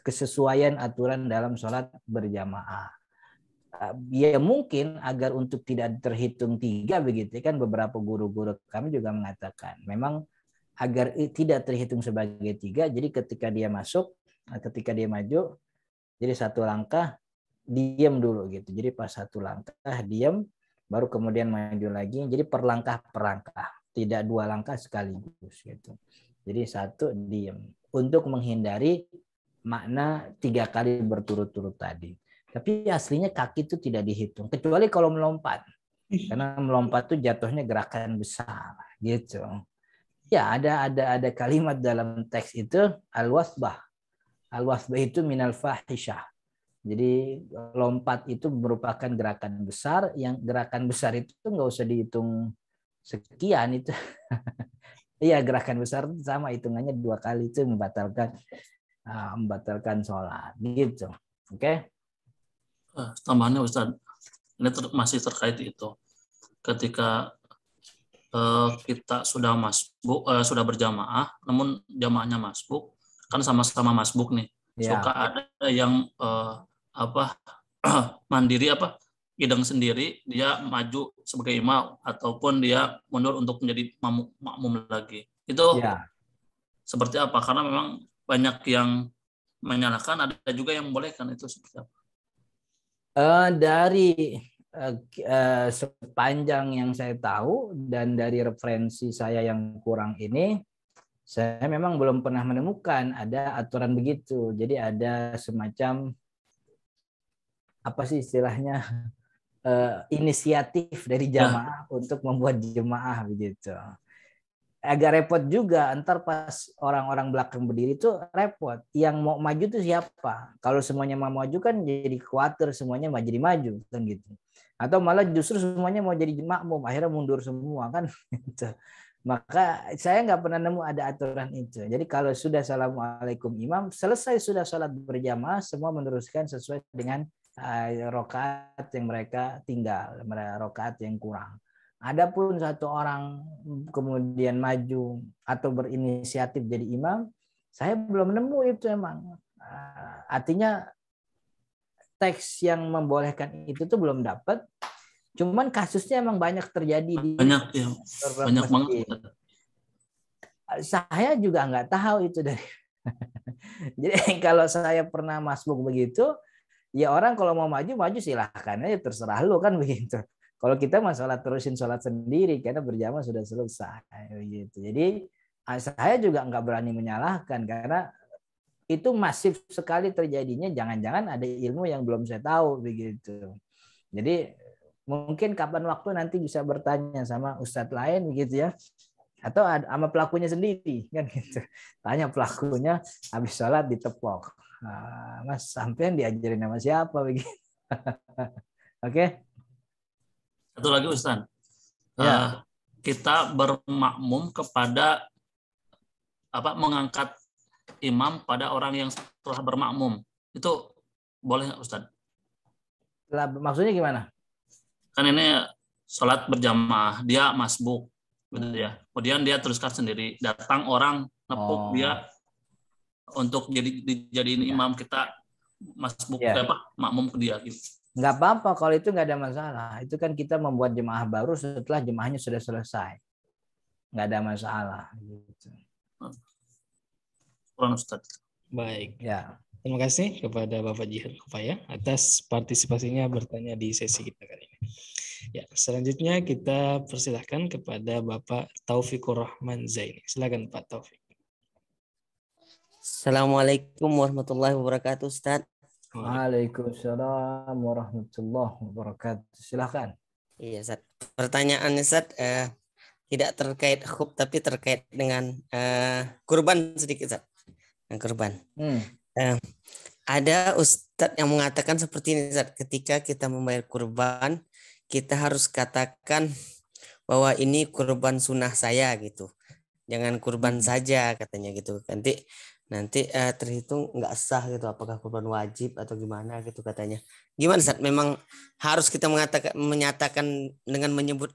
kesesuaian aturan dalam sholat berjamaah. Ya mungkin agar untuk tidak terhitung 3 begitu kan beberapa guru-guru kami juga mengatakan memang agar tidak terhitung sebagai 3, jadi ketika dia masuk, ketika dia maju, jadi 1 langkah diam dulu gitu. Jadi pas 1 langkah diam, baru kemudian maju lagi. Jadi per langkah, tidak 2 langkah sekaligus gitu. Jadi 1 diam untuk menghindari makna 3 kali berturut-turut tadi. Tapi aslinya kaki itu tidak dihitung, kecuali kalau melompat, karena melompat itu jatuhnya gerakan besar gitu. Ya, ada kalimat dalam teks itu al-wasbah. Al-wasbah itu minal fahisyah. Jadi lompat itu merupakan gerakan besar, yang gerakan besar itu nggak usah dihitung sekian itu. Iya, gerakan besar sama hitungannya 2 kali itu membatalkan sholat gitu. Oke? Tambahannya Ustaz, ini masih terkait itu. Ketika kita sudah masbuk, sudah berjamaah, namun jamaahnya masbuk, kan sama-sama masbuk nih. Ya. Suka ada yang mandiri ideng sendiri, dia maju sebagai imam ataupun dia mundur untuk menjadi makmum lagi. Itu Ya. seperti apa? Karena memang banyak yang menyalahkan, ada juga yang membolehkan. Itu seperti apa? Dari sepanjang yang saya tahu dan dari referensi saya yang kurang ini, saya memang belum pernah menemukan ada aturan begitu. Jadi ada semacam apa sih istilahnya, inisiatif dari jamaah untuk membuat jemaah begitu. Agak repot juga, ntar pas orang-orang belakang berdiri itu repot. Yang mau maju tuh siapa? Kalau semuanya mau maju kan jadi khawatir semuanya mau jadi maju kan gitu. Atau malah justru semuanya mau jadi makmum, akhirnya mundur semua kan. Maka saya nggak pernah nemu ada aturan itu. Jadi kalau sudah assalamualaikum imam, selesai sudah sholat berjamaah, semua meneruskan sesuai dengan rakaat yang mereka tinggal, rakaat yang kurang. Adapun satu orang kemudian maju atau berinisiatif jadi imam, saya belum nemu itu emang. Artinya teks yang membolehkan itu tuh belum dapat. Cuman kasusnya emang banyak terjadi di banyak banget. Saya juga nggak tahu itu dari. Jadi kalau saya pernah masbuk begitu, ya orang kalau mau maju silahkan aja, terserah lu kan begitu. Kalau kita masalah terusin sholat sendiri karena berjamaah sudah selesai begitu. Jadi saya juga nggak berani menyalahkan karena itu masif sekali terjadinya. Jangan-jangan ada ilmu yang belum saya tahu begitu. Jadi mungkin kapan waktu nanti bisa bertanya sama ustadz lain begitu ya, atau sama pelakunya sendiri kan gitu. Tanya pelakunya habis sholat ditepok. Mas sampean diajarin sama siapa begitu. Oke. Satu lagi Ustaz, kita bermakmum kepada mengangkat imam pada orang yang telah bermakmum, itu boleh nggak Ustaz? Maksudnya gimana? Kan ini sholat berjamaah, dia masbuk, gitu ya. Kemudian dia teruskan sendiri, datang orang nepuk dia untuk dijadiin imam, kita masbuk makmum ke dia gitu. Nggak apa-apa kalau itu nggak ada masalah. Itu kan kita membuat jemaah baru setelah jemaahnya sudah selesai. Nggak ada masalah. Gitu. Baik. Ya. Terima kasih kepada Bapak Jihad Kufaya atas partisipasinya bertanya di sesi kita kali ini. Ya, selanjutnya kita persilahkan kepada Bapak Taufikur Rahman Zaini. Silakan Pak Taufik. Assalamualaikum warahmatullahi wabarakatuh, Ustaz. Waalaikumsalam warahmatullahi wabarakatuh. Silakan. Iya, Ustaz. Pertanyaannya, Ustaz, tidak terkait khub tapi terkait dengan kurban sedikit, Ustaz. Kurban. Ada Ustaz yang mengatakan seperti ini, Ustaz. Ketika kita membayar kurban, kita harus katakan bahwa ini kurban sunnah saya gitu. Jangan kurban saja katanya gitu. Nanti terhitung nggak sah gitu, apakah kurban wajib atau gimana gitu katanya. Gimana Ustaz? Memang harus kita menyatakan dengan menyebut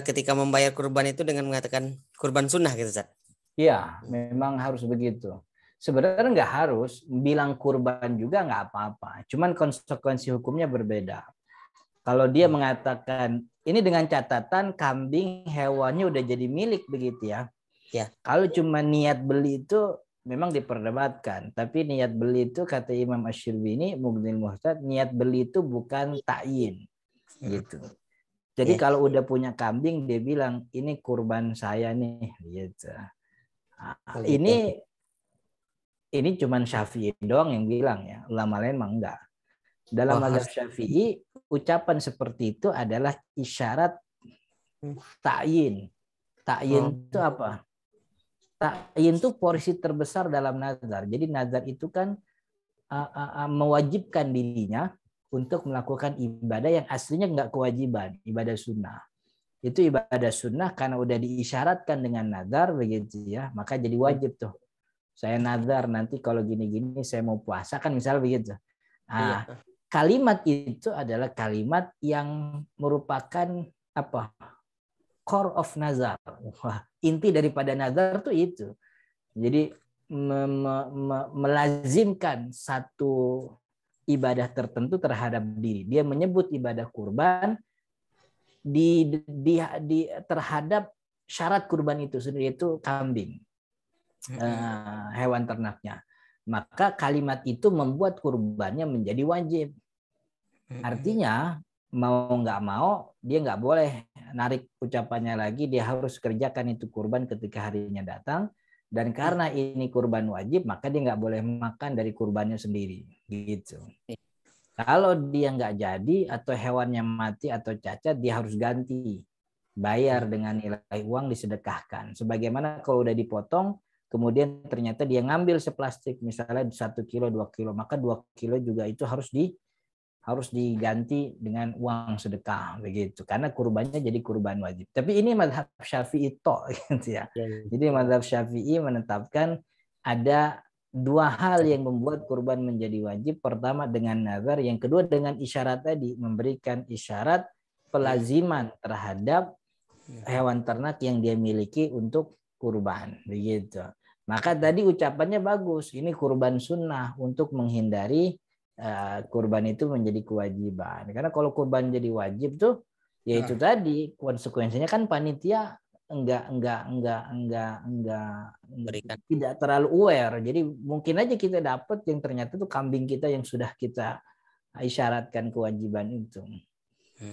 ketika membayar kurban itu dengan mengatakan kurban sunnah gitu Ustaz? Iya, memang harus begitu. Sebenarnya nggak harus bilang kurban juga nggak apa-apa. Cuman konsekuensi hukumnya berbeda. Kalau dia mengatakan ini dengan catatan kambing hewannya udah jadi milik begitu ya. Ya. Kalau cuma niat beli itu memang diperdebatkan, tapi niat beli itu kata Imam Asy-Syibini Mughnil Muhtad, niat beli itu bukan ta'yin gitu. Jadi kalau udah punya kambing dia bilang ini kurban saya nih gitu. Ini cuman Syafi'i doang yang bilang ya, ulama lain mah enggak. Dalam mazhab Syafi'i ucapan seperti itu adalah isyarat ta'yin. Ta'yin itu apa? Ta'yin itu porsi terbesar dalam nazar. Jadi nazar itu kan mewajibkan dirinya untuk melakukan ibadah yang aslinya enggak kewajiban, ibadah sunnah. Itu ibadah sunnah karena udah diisyaratkan dengan nazar begitu ya, maka jadi wajib tuh. Saya nazar nanti kalau gini-gini saya mau puasa kan misal begitu. Nah, kalimat itu adalah kalimat yang merupakan apa? Core of nazar. Inti daripada nazar tuh itu. Jadi melazimkan satu ibadah tertentu terhadap diri. Dia menyebut ibadah kurban terhadap syarat kurban itu sendiri, itu kambing, hewan ternaknya. Maka kalimat itu membuat kurbannya menjadi wajib. Artinya mau nggak mau dia nggak boleh narik ucapannya lagi, dia harus kerjakan itu kurban ketika harinya datang. Dan karena ini kurban wajib, maka dia nggak boleh makan dari kurbannya sendiri, gitu. Kalau dia nggak jadi atau hewannya mati atau cacat, dia harus ganti, bayar dengan nilai uang, disedekahkan. Sebagaimana kalau udah dipotong, kemudian ternyata dia ngambil seplastik, misalnya 1 kilo, 2 kilo, maka 2 kilo juga itu harus diganti dengan uang sedekah, begitu. Karena kurbannya jadi kurban wajib. Tapi ini mazhab Syafi'i gitu ya. Jadi mazhab Syafi'i menetapkan ada 2 hal yang membuat kurban menjadi wajib. Pertama dengan nazar, yang kedua dengan isyarat tadi, memberikan isyarat pelaziman terhadap hewan ternak yang dia miliki untuk kurban, begitu. Maka tadi ucapannya bagus, ini kurban sunnah untuk menghindari kurban itu menjadi kewajiban. Karena kalau kurban jadi wajib tuh, ya itu tadi konsekuensinya kan panitia Berikan. tidak terlalu aware. Jadi mungkin aja kita dapat yang ternyata tuh kambing kita yang sudah kita isyaratkan kewajiban itu.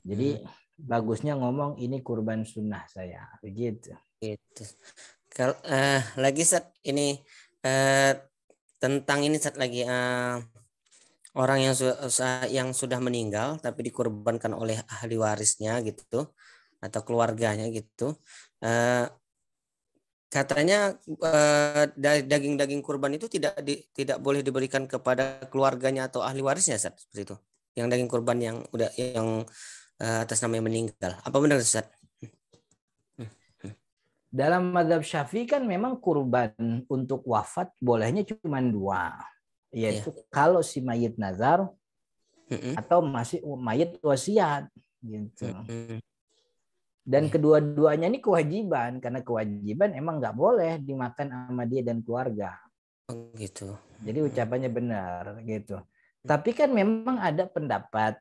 Jadi bagusnya ngomong ini kurban sunnah saya, begitu. Gitu. Kalau lagi Sat, ini tentang ini Sat lagi orang yang sudah meninggal tapi dikorbankan oleh ahli warisnya gitu atau keluarganya gitu. Katanya daging-daging kurban itu tidak boleh diberikan kepada keluarganya atau ahli warisnya, Sat, seperti itu. Yang daging kurban yang atas namanya meninggal. Apa benar, Sat? Dalam mazhab Syafi'i kan memang kurban untuk wafat bolehnya cuma 2. Yaitu kalau si mayit nazar atau masih mayit wasiat, gitu. Dan kedua-duanya ini kewajiban, karena kewajiban emang nggak boleh dimakan sama dia dan keluarga. Gitu. Jadi ucapannya benar, gitu. Tapi kan memang ada pendapat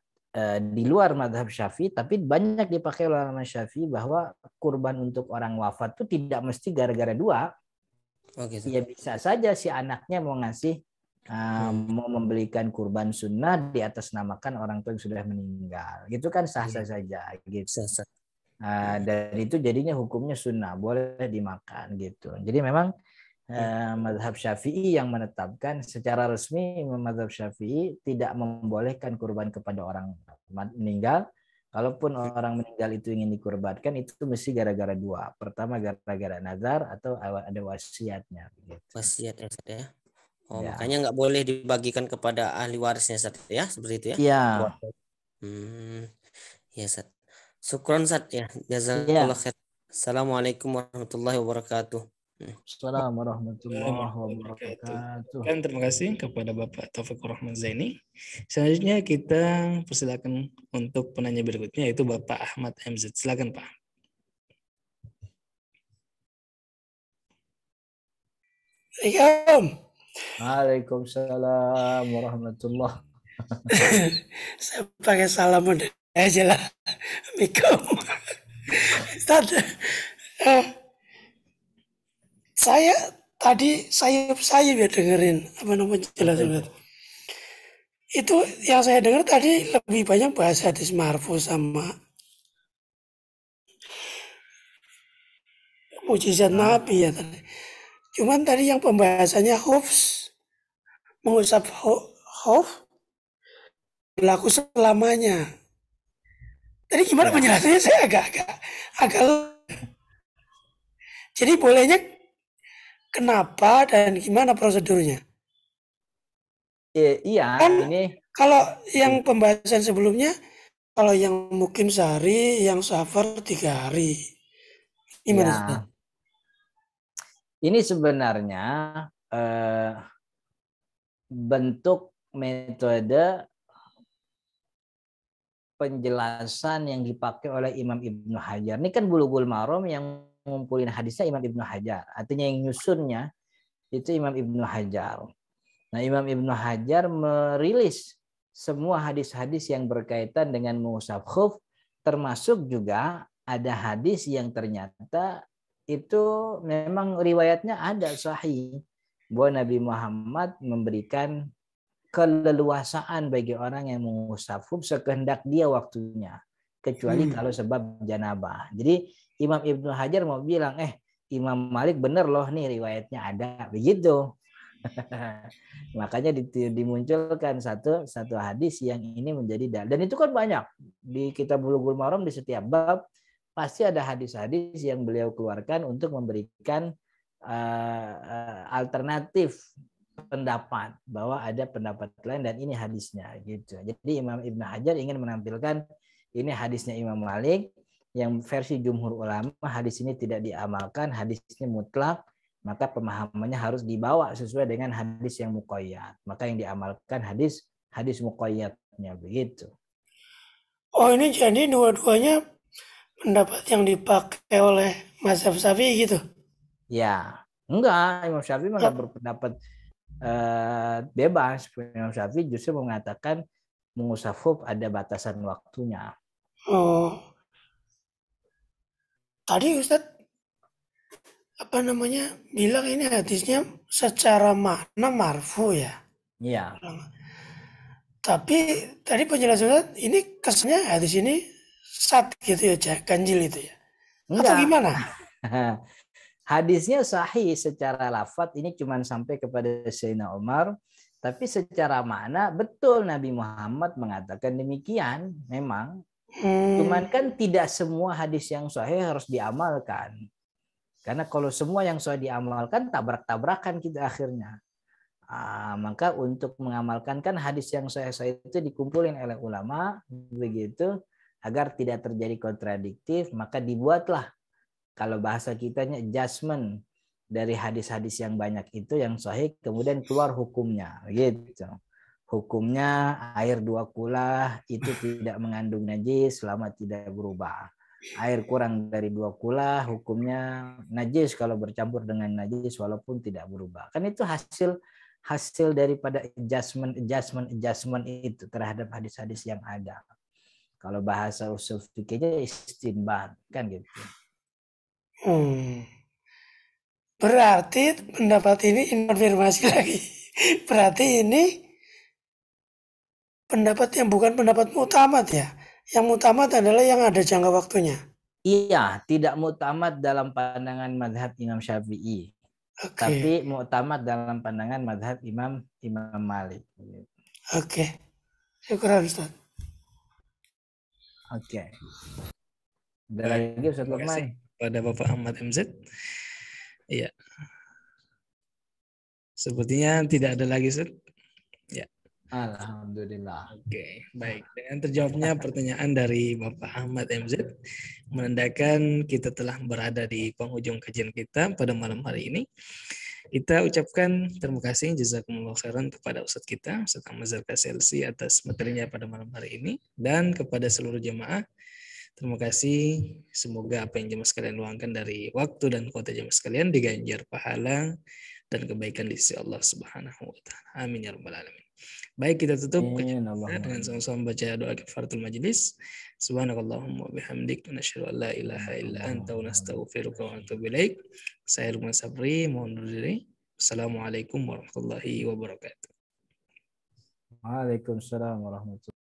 di luar mazhab Syafi'i, tapi banyak dipakai oleh ulama Syafi'i bahwa kurban untuk orang wafat itu tidak mesti gara-gara 2. Gitu. Ya bisa saja si anaknya mau ngasih mau membelikan kurban sunnah di atas namakan orang tua yang sudah meninggal, gitu kan sah-sah saja, gitu. Dan itu jadinya hukumnya sunnah, boleh dimakan, gitu. Jadi memang mazhab Syafi'i yang menetapkan secara resmi, mazhab Syafi'i tidak membolehkan kurban kepada orang meninggal. Kalaupun orang meninggal itu ingin dikurbankan, itu mesti gara-gara 2. Pertama gara-gara nazar atau ada wasiatnya, gitu. Wasiat ya. Ya. Makanya nggak boleh dibagikan kepada ahli warisnya, Sat, ya, seperti itu ya? Iya. Ya, Sat. Syukron, Sat, ya. Jazakallah khair. Assalamualaikum warahmatullahi wabarakatuh. Assalamualaikum warahmatullahi wabarakatuh. Dan terima kasih kepada Bapak Taufikur Rahman Zaini. Selanjutnya kita persilakan untuk penanya berikutnya, yaitu Bapak Ahmad MZ. Silakan, Pak. Waalaikumsalam warahmatullahi. Saya pakai salam aja lah. Assalamualaikum. Saya tadi saya ya dengerin apa namanya jelas. Itu yang saya dengar tadi lebih banyak bahasa hadis marfu sama mujizat Nabi ya tadi. Cuman tadi yang pembahasannya hufs, mengusap huf berlaku selamanya. Tadi gimana penjelasannya? Saya agak. Jadi bolehnya kenapa dan gimana prosedurnya? Iya, kan ini kalau yang pembahasan sebelumnya, kalau yang mukim sehari, yang safar 3 hari. Gimana? Ya. Ini sebenarnya bentuk metode penjelasan yang dipakai oleh Imam Ibnu Hajar. Ini kan Bulughul Maram yang ngumpulin hadisnya Imam Ibnu Hajar. Artinya yang nyusunnya itu Imam Ibnu Hajar. Nah, Imam Ibnu Hajar merilis semua hadis-hadis yang berkaitan dengan mengusap khuf, termasuk juga ada hadis yang ternyata itu memang riwayatnya ada sahih bahwa Nabi Muhammad memberikan keleluasaan bagi orang yang mengusap khuf sekehendak dia waktunya, kecuali kalau sebab janabah. Jadi Imam Ibnu Hajar mau bilang, Imam Malik bener loh nih riwayatnya ada, begitu. Makanya dimunculkan satu hadis yang ini menjadi dalil. Dan itu kan banyak di kitab Bulughul Maram, di setiap bab pasti ada hadis-hadis yang beliau keluarkan untuk memberikan alternatif pendapat bahwa ada pendapat lain dan ini hadisnya gitu. Jadi Imam Ibnu Hajar ingin menampilkan ini hadisnya Imam Malik yang versi jumhur ulama, hadis ini tidak diamalkan, hadis ini mutlak, maka pemahamannya harus dibawa sesuai dengan hadis yang muqayyad. Maka yang diamalkan hadis muqayyadnya, begitu. Oh, ini jadi dua-duanya pendapat yang dipakai oleh mazhab Syafi'i gitu? Ya, enggak. Imam Syafi'i malah berpendapat bebas. Imam Syafi'i justru mengatakan mengusap khuf ada batasan waktunya. Oh, tadi Ustadz bilang ini hadisnya secara makna marfu ya. Iya. Tapi tadi penjelasan ini kesannya hadis ini sat gitu ya, ganjil itu ya. Enggak. Atau gimana? Hadisnya sahih secara lafadz, ini cuma sampai kepada Sayyidina Umar, tapi secara makna betul Nabi Muhammad mengatakan demikian memang. Cuman kan tidak semua hadis yang sahih harus diamalkan. Karena kalau semua yang sahih diamalkan, tabrak-tabrakan kita akhirnya. Maka untuk mengamalkan kan hadis yang sahih itu dikumpulin oleh ulama, begitu, agar tidak terjadi kontradiktif, maka dibuatlah, kalau bahasa kitanya, adjustment dari hadis-hadis yang banyak itu yang sahih, kemudian keluar hukumnya, gitu. Hukumnya air 2 kulah itu tidak mengandung najis selama tidak berubah. Air kurang dari 2 kulah hukumnya najis kalau bercampur dengan najis walaupun tidak berubah. Kan itu hasil daripada adjustment itu terhadap hadis-hadis yang ada. Kalau bahasa usul fikihnya istinbat kan gitu. Berarti pendapat ini konfirmasi lagi. Berarti ini pendapat yang bukan pendapat mu'tamad ya. Yang mu'tamad adalah yang ada jangka waktunya. Iya, tidak mu'tamad dalam pandangan mazhab Imam Syafi'i. Oke. Tapi mu'tamad dalam pandangan mazhab Imam Malik. Oke. Syukur Ustaz. Oke. Ada lagi Ustaz Lukman? Pada Bapak Ahmad MZ. Iya. Sepertinya tidak ada lagi, Ustaz. Ya. Alhamdulillah. Oke, baik. Dengan terjawabnya pertanyaan dari Bapak Ahmad MZ, menandakan kita telah berada di penghujung kajian kita pada malam hari ini. Kita ucapkan terima kasih jazakumullah khairan kepada Ustadz kita, Ustadz Ahmad Zarkas LC atas materinya pada malam hari ini, dan kepada seluruh jemaah. Terima kasih. Semoga apa yang jemaah sekalian luangkan dari waktu dan kuota jemaah sekalian diganjar pahala dan kebaikan di sisi Allah Subhanahu wa taala. Amin ya rabbal alamin. Baik, kita tutup kajian kita dengan sama-sama baca doa kifaratul majlis. Subhanakallahumma bihamdik nasyhadu an la ilaha illa anta wa nastaghfiruka wa natubu ilaik. Saya Lukman Sabri, mohon undur diri. Assalamualaikum warahmatullahi wabarakatuh. Waalaikumsalam warahmatullahi wabarakatuh.